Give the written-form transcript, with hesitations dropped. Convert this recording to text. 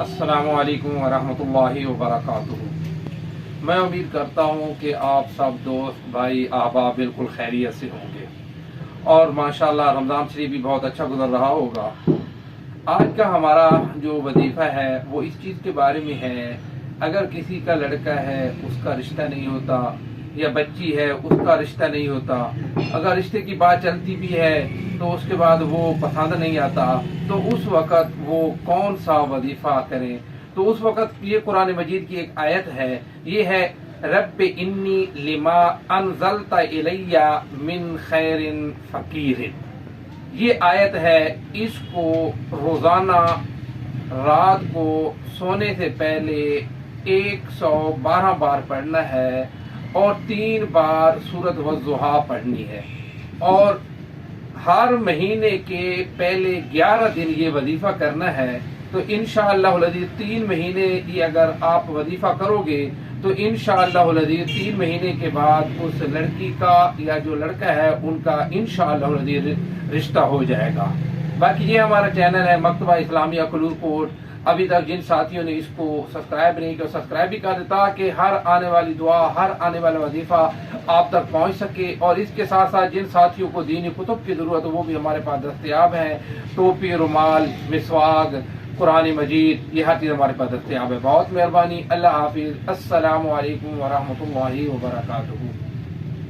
अस्सलामु अलैकुम वरहमतुल्लाहि वबरकातुहू। मैं उम्मीद करता हूँ कि आप सब दोस्त भाई अहबाब बिल्कुल खैरियत से होंगे और माशाल्लाह रमज़ान शरीफ भी बहुत अच्छा गुजर रहा होगा। आज का हमारा जो वजीफ़ा है वो इस चीज़ के बारे में है, अगर किसी का लड़का है उसका रिश्ता नहीं होता या बच्ची है उसका रिश्ता नहीं होता, अगर रिश्ते की बात चलती भी है तो उसके बाद वो पसंद नहीं आता, तो उस वक़्त वो कौन सा वजीफ़ा करें। तो उस वक़्त ये कुरान मजीद की एक आयत है, ये है रब्बि इन्नी लिमा अनज़लता इलैया मिन खैरिन फ़कीरिन। ये आयत है, इसको रोज़ाना रात को सोने से पहले 112 बार पढ़ना है और 3 बार सूरत वज़्ज़ुहा पढ़नी है और हर महीने के पहले 11 दिन ये वजीफा करना है। तो इंशाअल्लाह 3 महीने की अगर आप वजीफा करोगे तो इंशाअल्लाह 3 महीने के बाद उस लड़की का या जो लड़का है उनका इंशाअल्लाह रिश्ता हो जाएगा। बाकी ये हमारा चैनल है मकतबा इस्लामिया कलूर कोट। अभी तक जिन साथियों ने इसको सब्सक्राइब नहीं किया सब्सक्राइब भी कर दें ताकि हर आने वाली दुआ, हर आने वाला वजीफा आप तक पहुंच सके। और इसके साथ साथ जिन साथियों को दीनी कुतुब की ज़रूरत है वो भी हमारे पास दस्तयाब हैं, टोपी, रुमाल, मिसवाक, कुरान मजीद, ये हर चीज़ हमारे पास दस्तयाब है। बहुत मेहरबानी। अल्लाह हाफिज़। अस्सलामु अलैकुम वरहमतुल्लाहि वबरकातुहू।